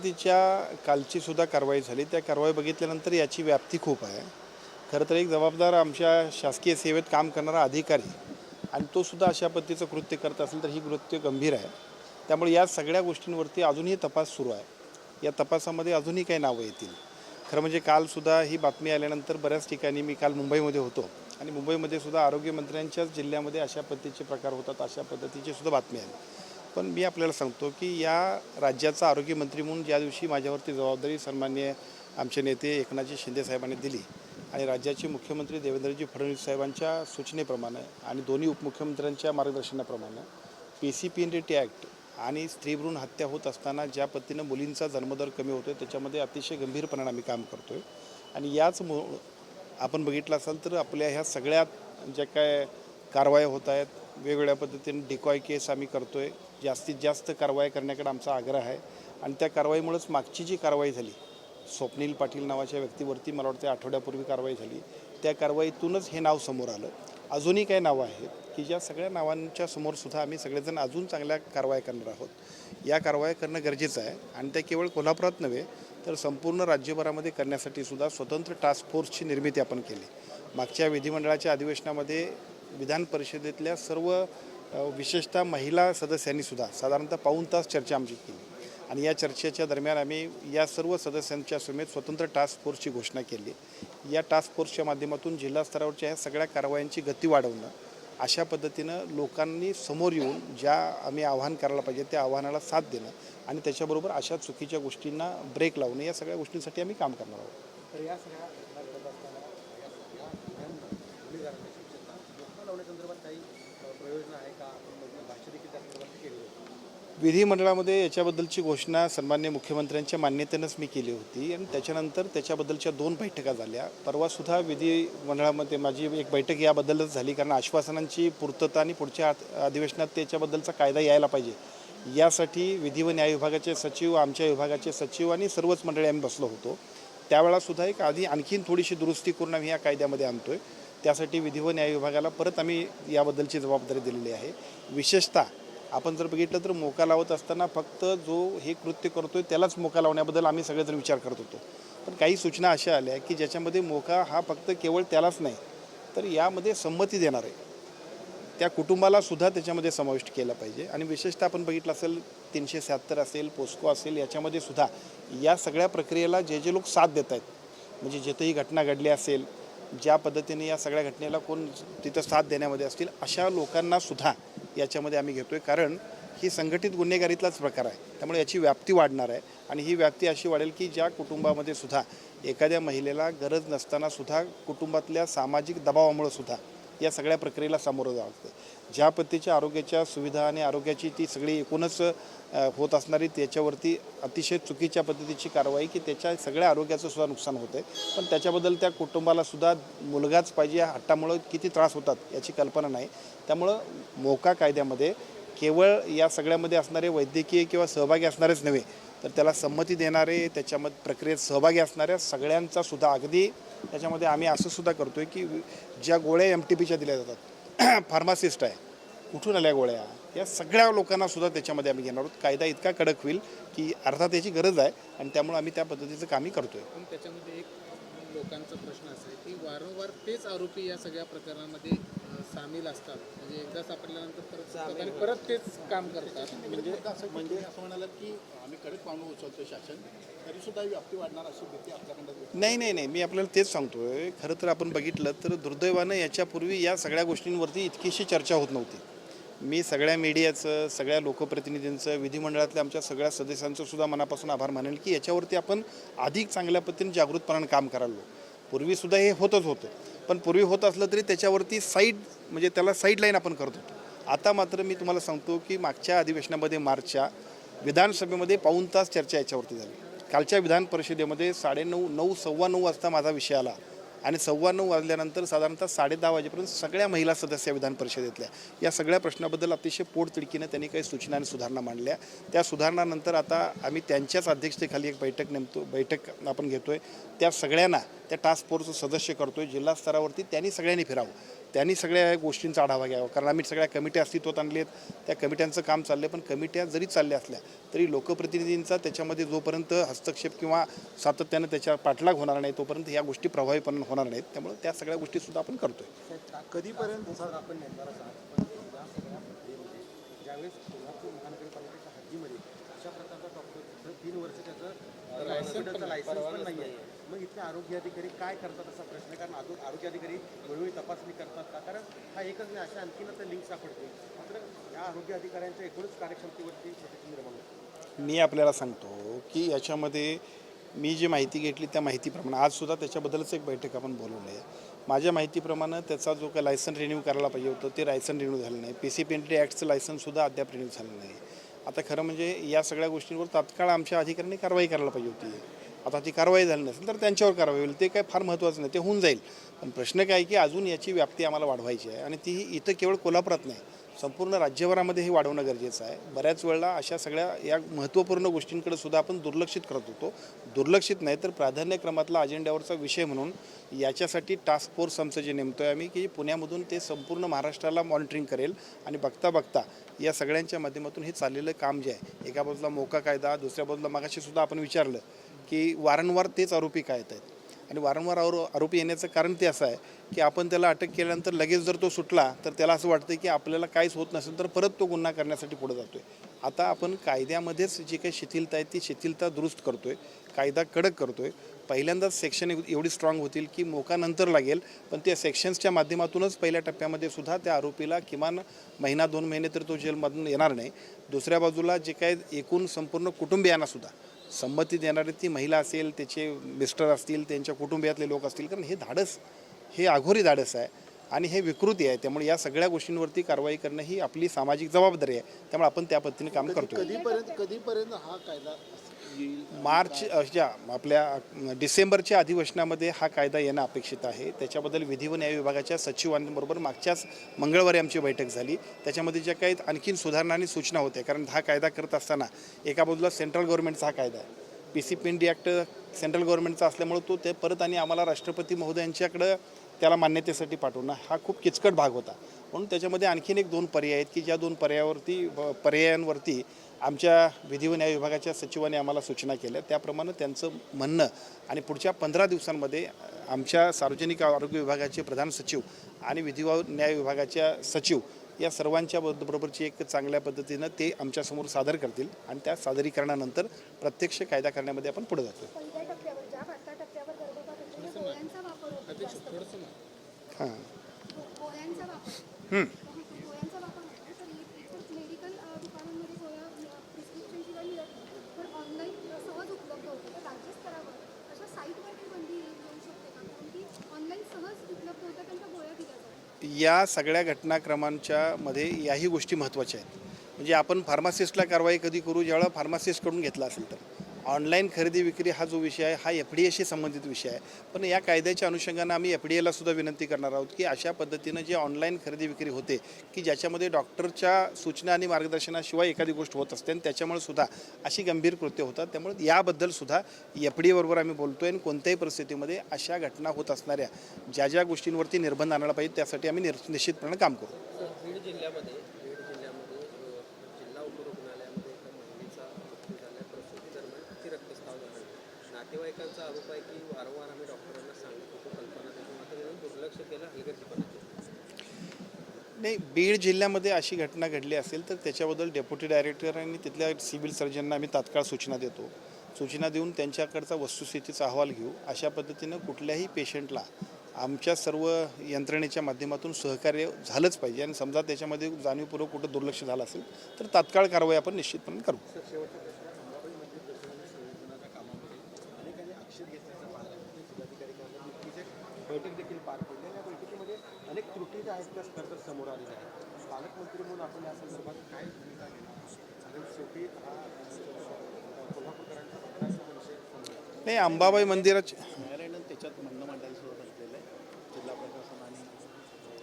पद्धतीच्या कालची सुद्धा कारवाई झाली, त्या कारवाई बघितल्यानंतर याची व्याप्ती खूप आहे. खरं तर एक जबाबदार आमच्या शासकीय सेवेत काम करणारा अधिकारी आणि तो सुद्धा अशा पद्धतीचं कृत्य करत असेल तर ही कृत्य गंभीर आहे. त्यामुळे या सगळ्या गोष्टींवरती अजूनही तपास सुरू आहे. या तपासामध्ये अजूनही काही नावं येतील. खरं म्हणजे कालसुद्धा ही बातमी आल्यानंतर बऱ्याच ठिकाणी मी काल मुंबईमध्ये होतो आणि मुंबईमध्ये सुद्धा आरोग्यमंत्र्यांच्याच जिल्ह्यामध्ये अशा पद्धतीचे प्रकार होतात, अशा पद्धतीची सुद्धा बातमी आली. पण मी आपल्याला सांगतो की या राज्याचा आरोग्यमंत्री म्हणून ज्या दिवशी माझ्यावरती जबाबदारी सन्माननीय आमचे नेते एकनाथजी शिंदे साहेबांनी दिली आणि राज्याचे मुख्यमंत्री देवेंद्रजी फडणवीस साहेबांच्या सूचनेप्रमाणे आणि दोन्ही उपमुख्यमंत्र्यांच्या मार्गदर्शनाप्रमाणे PCPNDT ॲक्ट आणि स्त्रीभ्रूण हत्या होत असताना ज्या पद्धतीनं मुलींचा जन्मदर कमी होतो आहे त्याच्यामध्ये अतिशय गंभीरपणाने आम्ही काम करतो आहे. आणि याच आपण बघितलं असाल तर आपल्या ह्या सगळ्या ज्या काय कारवाया होत आहेत, वेगवेगळ्या पद्धतीने डिकॉय केस आम्ही करतो आहे. जास्तीत जास्त कारवाई करण्याकडे आमचा आग्रह आहे आणि त्या कारवाईमुळेच मागची जी कारवाई झाली, स्वप्नील पाटील नावाच्या व्यक्तीवरती मला वाटतं आठवड्यापूर्वी कारवाई झाली, त्या कारवाईतूनच हे नाव समोर आलं. अजूनही काही नावं आहेत की ज्या सगळ्या नावांच्या समोरसुद्धा आम्ही सगळेजण अजून चांगल्या कारवाया करणार आहोत. या कारवाया करणं गरजेचं आहे आणि त्या केवळ कोल्हापुरात नव्हे तर संपूर्ण राज्यभरामध्ये करण्यासाठी सुद्धा स्वतंत्र टास्क फोर्सची निर्मिती आपण केली. मागच्या विधिमंडळाच्या अधिवेशनामध्ये विधान परिषदेतल्या सर्व विशेषतः महिला सदस्यांनी सुद्धा साधारणतः पाऊण तास चर्चा आमची केली आणि या चर्चेच्या दरम्यान आम्ही या सर्व सदस्यांच्या समेत स्वतंत्र टास्क फोर्सची घोषणा केली. या टास्क फोर्सच्या माध्यमातून जिल्हा स्तरावरच्या ह्या सगळ्या कारवायांची गती वाढवणं, अशा पद्धतीनं लोकांनी समोर येऊन ज्या आम्ही आव्हान करायला पाहिजे त्या आव्हानाला साथ देणं आणि त्याच्याबरोबर अशा चुकीच्या गोष्टींना ब्रेक लावणं, या सगळ्या गोष्टींसाठी आम्ही काम करणार आहोत. तर या सगळ्या लावण्यासंदर्भात काही प्रयोजन आहे का? आपण भाष्य देखील त्या संदर्भात केली होती. विधिमंडळामध्ये याच्याबद्दलची घोषणा सन्माननीय मुख्यमंत्र्यांच्या मान्यतेनंच मी केली होती आणि त्याच्यानंतर त्याच्याबद्दलच्या 2 बैठका झाल्या. परवासुद्धा विधिमंडळामध्ये माझी एक बैठक याबद्दलच झाली, कारण आश्वासनांची पूर्तता आणि पुढच्या अधिवेशनात त्याच्याबद्दलचा कायदा यायला पाहिजे यासाठी विधी व न्याय विभागाचे सचिव, आमच्या विभागाचे सचिव आणि सर्वच मंडळी आम्ही बसलो होतो. त्यावेळासुद्धा एक आणखीन थोडीशी दुरुस्ती करून आम्ही या कायद्यामध्ये आणतो आहे. त्यासाठी विधी व न्याय विभागाला परत आम्ही याबद्दलची जबाबदारी दिलेली आहे. विशेषतः आपण जर बघितलं तर मोका लावत असताना फक्त जो हे कृत्य करतोय त्यालाच मोका लावण्याबद्दल आम्ही सगळेजण विचार करत होतो. पण काही सूचना अशा आल्या की ज्याच्यामध्ये मोका हा फक्त केवळ त्यालाच नाही तर यामध्ये संमती देणार आहे त्या कुटुंबाला सुद्धा त्याच्यामध्ये समाविष्ट केला पाहिजे. आणि विशेषतः आपण बघितलं असेल 376 असेल, पोस्को असेल, याच्यामध्ये सुद्धा या सगळ्या प्रक्रियेला जे जे लोक साथ देत आहेत, म्हणजे जिथंही घटना घडली असेल, ज्या पद्धतीने या सगळ्या घटनेला कोण तिथं साथ देण्यामध्ये असतील अशा लोकांना सुद्धा याच्यामध्ये आम्ही घेतो आहे. कारण ही संघटित गुन्हेगारीतलाच प्रकार आहे, त्यामुळे याची व्याप्ती वाढणार आहे आणि ही व्याप्ती अशी वाढेल की ज्या कुटुंबामध्ये सुद्धा एखाद्या महिलेला गरज नसताना सुद्धा कुटुंबातल्या सामाजिक दबावामुळे सुद्धा या सगळ्या प्रक्रियेला सामोरं जावं लागतं. ज्या पद्धतीच्या आरोग्याच्या सुविधा आणि आरोग्याची ती सगळी एकूणच होत असणारी त्याच्यावरती अतिशय चुकीच्या पद्धतीची कारवाई की त्याच्या सगळ्या आरोग्याचं सुद्धा नुकसान होतं आहे. पण त्याच्याबद्दल त्या कुटुंबाला सुद्धा मुलगाच पाहिजे या हट्टामुळं किती त्रास होतात याची कल्पना नाही. त्यामुळं मोका कायद्यामध्ये केवळ या सगळ्यामध्ये असणारे वैद्यकीय किंवा सहभागी असणारेच नव्हे तर त्याला संमती देणारे, त्याच्यामध्ये प्रक्रियेत सहभागी असणाऱ्या सगळ्यांचा सुद्धा, अगदी त्याच्यामध्ये आम्ही असं सुद्धा करतो आहे की ज्या गोळ्या MTPच्या दिल्या जातात, फार्मासिस्ट आहे, कुठून आल्या गोळ्या, या सगळ्या लोकांना सुद्धा त्याच्यामध्ये आम्ही घेणार आहोत. कायदा इतका कडक होईल की अर्थात याची गरज आहे आणि त्यामुळे आम्ही त्या पद्धतीचं कामही करतो आहे. पण त्याच्यामध्ये एक लोकांचा प्रश्न असा आहे की वारंवार तेच आरोपी या सगळ्या प्रकरणामध्ये सामील असतात, म्हणजे एकदा सापडल्यानंतर परत तेच काम करतात. म्हणजे असं म्हणालात की आम्ही कडक पावलं उचलतो शासन, तरी सुद्धा व्याप्ती वाढणार अशी भीती आपल्याकडे नाही, मी आपल्याला तेच सांगतो आहे. खरं तर आपण बघितलं तर दुर्दैवानं याच्यापूर्वी या सगळ्या गोष्टींवरती इतकीशी चर्चा होत नव्हती. मी सगळ्या मीडियाचं, सगळ्या लोकप्रतिनिधींचं, विधिमंडळातल्या आमच्या सगळ्या सदस्यांचं सुद्धा मनापासून आभार मानेल की याच्यावरती आपण अधिक चांगल्या पद्धतीने जागृतपणाने काम करायला. पूर्वीसुद्धा हे होतच होतं, पण पूर्वी होत असलं तरी त्याच्यावरती म्हणजे त्याला साईडलाईन आपण करत होतो. आता मात्र मी तुम्हाला सांगतो की मागच्या अधिवेशनामध्ये मार्चच्या विधानसभेमध्ये पाऊण तास चर्चा याच्यावरती झाली. कालच्या विधान परिषदेमध्ये 9:30 सव्वा 9 वाजता माझा विषय आला आणि 9:15 वाजल्यानंतर साधारणतः 10:30 वाजेपर्यंत सगळ्या महिला सदस्य विधान परिषदेतल्या या सगळ्या प्रश्नाबद्दल अतिशय पोटतिडकीनं त्यांनी काही सूचना आणि सुधारणा मांडल्या. त्या सुधारणानंतर आता आम्ही त्यांच्याच अध्यक्षतेखाली एक बैठक आपण घेतो आहे. त्या सगळ्यांना त्या टास्क फोर्सचं सदस्य करतो आहे. जिल्हा स्तरावरती त्यांनी सगळ्यांनी फिरावं. त्यांनी सगळ्या गोष्टींचा आढावा घ्यावा, कारण आम्ही सगळ्या कमिट्या अस्तित्वात आणल्या आहेत, त्या कमिट्यांचं काम चाललं आहे. पण कमिट्या जरी चालल्या असल्या तरी लोकप्रतिनिधींचा त्याच्यामध्ये जोपर्यंत हस्तक्षेप किंवा सातत्यानं त्याच्या पाठलाग होणार नाही तोपर्यंत ह्या गोष्टी प्रभावीपणे होणार नाहीत. त्यामुळे त्या सगळ्या गोष्टीसुद्धा आपण करतोय. कधीपर्यंत सर आपण नेमणार आहात? पण या सगळ्या प्रक्रियेमध्ये ज्यावेळेस कोल्हापूर महानगरपालिकेच्या हद्दीमध्ये अशा प्रकारचा डॉक्टर 3 वर्ष त्याचं लायसन्स पण नाही आहे, मग इथले आरोग्य अधिकारी काय करतात असा प्रश्न आहे. कारण आरोग्य अधिकारी वेळोवेळी तपासणी करतात का? कारण हा एकच नाही, अशा आणखीन आता लिंक सापडते. मात्र या आरोग्य अधिकाऱ्यांच्या एकूणच कार्यक्षमतेवरती प्रश्न निर्माण होतो. मी आपल्याला सांगतो की याच्यामध्ये मी जी माहिती घेतली त्या माहितीप्रमाणे आजसुद्धा त्याच्याबद्दलच एक बैठक आपण बोलवली आहे. माझ्या माहितीप्रमाणे त्याचा जो काही लायसन रिन्यू करायला पाहिजे होतं ते लायसन रिन्यू झालं नाही. PCPNT ॲक्टचं लायसन्ससुद्धा अद्याप रिन्यू झालं नाही. आता खरं म्हणजे या सगळ्या गोष्टींवर तात्काळ आमच्या अधिकाऱ्यांनी कारवाई करायला पाहिजे होती. आता ती कारवाई झाली नसेल तर त्यांच्यावर कारवाई होईल, ते काय फार महत्त्वाचं नाही, ते होऊन जाईल. पण प्रश्न काय की अजून याची व्याप्ती आम्हाला वाढवायची आहे आणि ती इथं केवळ कोल्हापुरात नाही, संपूर्ण राज्यभरामध्ये हे वाढवणं गरजेचं आहे. बऱ्याच वेळेला अशा सगळ्या या महत्त्वपूर्ण गोष्टींकडे सुद्धा आपण दुर्लक्षित करत होतो. दुर्लक्षित नाही तर प्राधान्यक्रमातला अजेंड्यावरचा विषय म्हणून याच्यासाठी टास्क फोर्स आमचं जे नेमतो आहे आम्ही की पुण्यामधून ते संपूर्ण महाराष्ट्राला मॉनिटरिंग करेल आणि बघता बघता या सगळ्यांच्या माध्यमातून हे चाललेलं काम जे आहे, एका बाजूला मोका कायदा, दुसऱ्या बाजूला मागाशी सुद्धा आपण विचारलं की वारंवार तेच आरोपी काय येत आहेत आणि वारंवार आरोपी येण्याचं कारण ते असं आहे की आपण त्याला अटक केल्यानंतर लगेच जर तो सुटला तर त्याला असं वाटतं की आपल्याला काहीच होत नसेल तर परत तो गुन्हा करण्यासाठी पुढे जातो आहे. आता आपण कायद्यामध्येच जी काही शिथिलता आहे ती शिथिलता दुरुस्त करतो आहे, कायदा कडक करतो आहे. पहिल्यांदाच सेक्शन एवढी स्ट्रॉंग होतील की मोका नंतर लागेल, पण त्या सेक्शन्सच्या माध्यमातूनच पहिल्या टप्प्यामध्ये सुद्धा त्या आरोपीला किमान महिना 2 महिने तर तो जेलमधून येणार नाही. दुसऱ्या बाजूला जे काय एकूण संपूर्ण कुटुंबियांनासुद्धा संमती देणारी ती महिला असेल, त्याचे मिस्टर असतील, त्यांच्या कुटुंबियातले लोक असतील, कारण हे धाडस हे आघोरी धाडस आहे आणि हे विकृती आहे. त्यामुळे या सगळ्या गोष्टींवरती कारवाई करणं ही आपली सामाजिक जबाबदारी आहे. त्यामुळे आपण त्या पद्धतीने काम करतो. कधीपर्यंत हा कायदा मार्च आपल्या डिसेंबरच्या अधिवेशनामध्ये हा कायदा येणं अपेक्षित आहे. त्याच्याबद्दल विधी व न्याय विभागाच्या सचिवांबरोबर मागच्याच मंगळवारी आमची बैठक झाली. त्याच्यामध्ये ज्या काही आणखीन सुधारणा आणि सूचना होत्या, कारण हा कायदा करत असताना एका बाजूला सेंट्रल गव्हर्नमेंटचा हा कायदा आहे, PCPNT ॲक्ट सेंट्रल गव्हर्नमेंटचा असल्यामुळे तो ते परत आणि आम्हाला राष्ट्रपती महोदयांच्याकडं त्याला मान्यतेसाठी पाठवणं हा खूप किचकट भाग होता. म्हणून त्याच्यामध्ये आणखीन 1-2 पर्याय आहेत की ज्या 2 पर्यायांवरती आमच्या विधी व न्याय विभागाच्या सचिवांनी आम्हाला सूचना केल्या. त्याप्रमाणे त्यांचं म्हणणं आणि पुढच्या 15 दिवसांमध्ये आमच्या सार्वजनिक आरोग्य विभागाचे प्रधान सचिव आणि विधी व न्याय विभागाच्या सचिव या सर्वांच्या बरोबरची एक चांगल्या पद्धतीनं ते आमच्यासमोर सादर करतील आणि त्या सादरीकरणानंतर प्रत्यक्ष कायदा करण्यामध्ये आपण पुढे जातो. हां या सगळ्या घटनाक्रमांच्या मध्ये याही गोष्टी महत्त्वाच्या आहेत. म्हणजे आपण फार्मासिस्टला कारवाई कधी करू, ज्यावेळेला फार्मासिस्टकडून घेतला असेल तर. ऑनलाईन खरेदी विक्री हा जो विषय आहे हा FDA संबंधित विषय आहे. पण या कायद्याच्या अनुषंगानं आम्ही FDA सुद्धा विनंती करणार आहोत की अशा पद्धतीनं जे ऑनलाईन खरेदी विक्री होते की ज्याच्यामध्ये डॉक्टरच्या सूचना आणि मार्गदर्शनाशिवाय एखादी गोष्ट होत असते आणि त्याच्यामुळे सुद्धा अशी गंभीर कृत्य होतात. त्यामुळे याबद्दल सुद्धा FDA बरोबर आम्ही बोलतोय आणि कोणत्याही परिस्थितीमध्ये अशा घटना होत असणाऱ्या ज्या गोष्टींवरती निर्बंध आणायला पाहिजे त्यासाठी आम्ही निश्चितपणे काम करू. बीड जिल्ह्यामध्ये जिल्हा उपरुग्णालयामध्ये एका महिलेचा मृत्यू झाला. प्रसूती दरम्यान ती रक्तस्राव झाला. नातेवाईकांचा आरोप आहे की वारंवार आम्ही डॉक्टरांना सांगत होतो, कल्पना देतो, मात्र त्यांनी दुर्लक्ष केलं, हलगर्जीपणा केला. नाही, बीड जिल्ह्यामध्ये अशी घटना घडली असेल तर त्याच्याबद्दल डेप्युटी डायरेक्टर आणि तिथल्या सिव्हिल सर्जनना आम्ही तात्काळ सूचना देतो. सूचना देऊन त्यांच्याकडचा वस्तुस्थितीचा अहवाल घेऊ. अशा पद्धतीनं कुठल्याही पेशंटला आमच्या सर्व यंत्रणेच्या माध्यमातून सहकार्य झालंच पाहिजे आणि समजा त्याच्यामध्ये जाणीवपूर्वक कुठं दुर्लक्ष झालं असेल तर तात्काळ कारवाई आपण निश्चितपणे करू. बैठक देखील पार पडली आणि या बैठकीमध्ये अनेक त्रुटी ज्या आहेत त्या स्तर समोर आलेल्या आहेत. पालकमंत्री म्हणून आपण या संदर्भात काय भूमिका घेणार? आणि शेवटी हा कोल्हापूरकरांचा मतदारसंघ विषय नाही, अंबाबाई मंदिराचे न्यायालयानं त्याच्यात म्हणणं मांडायला सुरुवात केलेलं आहे जिल्हा प्रशासन आणि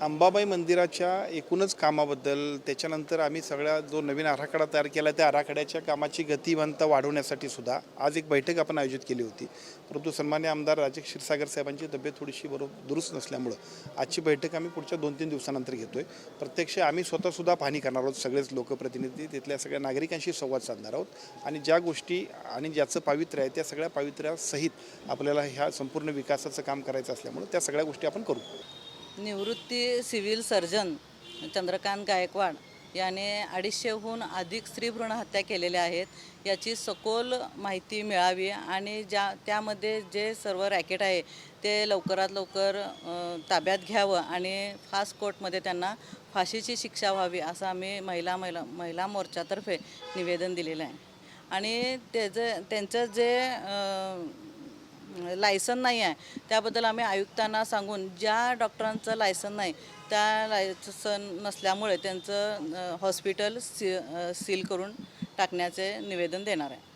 अंबाबाई मंदिराच्या एकूणच कामाबद्दल, त्याच्यानंतर आम्ही सगळ्या जो नवीन आराखडा तयार केला त्या आराखड्याच्या कामाची गतिमानता वाढवण्यासाठी सुद्धा आज एक बैठक आपण आयोजित केली होती. परंतु सन्मान्य आमदार राजे क्षीरसागर साहेबांची तब्येत थोडीशी दुरुस्त नसल्यामुळं आजची बैठक आम्ही पुढच्या 2-3 दिवसानंतर घेतोय. प्रत्यक्ष आम्ही स्वतःसुद्धा पाहणी करणार आहोत, सगळेच लोकप्रतिनिधी तिथल्या सगळ्या नागरिकांशी संवाद साधणार आहोत आणि ज्या गोष्टी आणि ज्याचं पावित्र्य आहे त्या सगळ्या पावित्र्यासहित आपल्याला ह्या संपूर्ण विकासाचं काम करायचं असल्यामुळं त्या सगळ्या गोष्टी आपण करू. निवृत्ती सिव्हिल सर्जन चंद्रकांत गायकवाड याने 250हून अधिक स्त्री भ्रूण हत्या केलेल्या आहेत. याची सखोल माहिती मिळावी आणि त्यामध्ये जे सर्व रॅकेट आहे ते लवकरात लवकर ताब्यात घ्यावं आणि फास्ट कोर्टमध्ये त्यांना फाशीची शिक्षा व्हावी असं आम्ही महिला मोर्चातर्फे निवेदन दिलेलं आहे. आणि त्यांचं जे लायसन नाही आहे त्याबद्दल आम्ही आयुक्तांना सांगून ज्या डॉक्टरांचं लायसन नाही त्या लायसन नसल्यामुळे त्यांचं हॉस्पिटल सील करून टाकण्याचे निवेदन देणार आहे.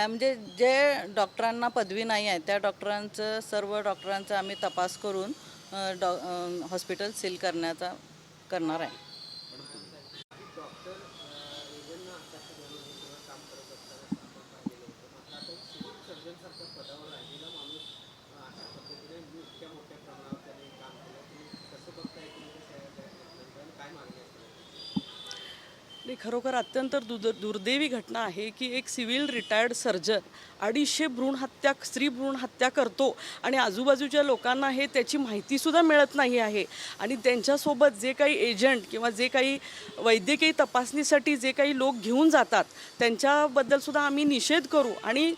म्हणजे जे डॉक्टरांना पदवी नाही आहे त्या सर्व डॉक्टरांचा आम्ही तपास करून हॉस्पिटल सील करणार आहे. नाही, खरोखर अत्यंत दुर्दैवी घटना आहे की एक सिव्हिल रिटायर्ड सर्जन 250 स्त्री भ्रूण हत्या करतो आणि आजूबाजूच्या लोकांना त्याची माहितीसुद्धा मिळत नाही आहे. आणि त्यांच्यासोबत जे काही एजंट किंवा जे काही वैद्यकीय तपासणीसाठी जे काही लोक घेऊन जातात त्यांच्याबद्दलसुद्धा आम्ही निषेध करू आणि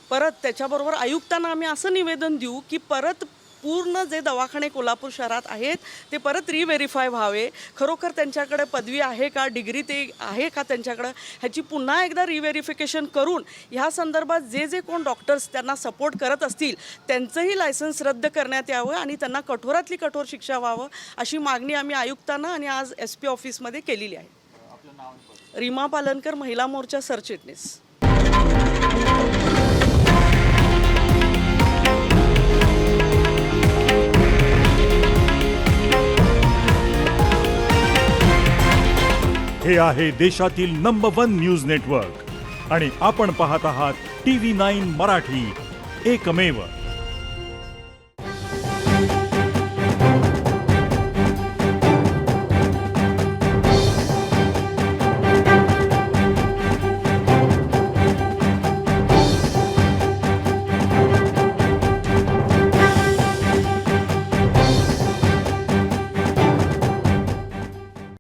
परत त्याच्याबरोबर आयुक्तांना आम्ही असं निवेदन देऊ की परत पूर्ण जे दवाखाने कोल्हापूर शहरात आहेत ते परत रिव्हेरीफाय व्हावे. खरोखर त्यांच्याकडे पदवी आहे का, डिग्री ते आहे का त्यांच्याकडं, ह्याची पुन्हा एकदा रिव्हेरिफिकेशन करून ह्या संदर्भात जे कोण डॉक्टर्स त्यांना सपोर्ट करत असतील त्यांचंही लायसन्स रद्द करण्यात यावं आणि त्यांना कठोरातली कठोर शिक्षा व्हावं अशी मागणी आम्ही आयुक्तांना आणि आज SP ऑफिसमध्ये केलेली आहे. रीमा पालनकर, महिला मोर्चा सरचिटणीस. हे आहे देशातील नंबर 1 न्यूज नेटवर्क आणि आपण पाहत आहात TV9 मराठी, एकमेव.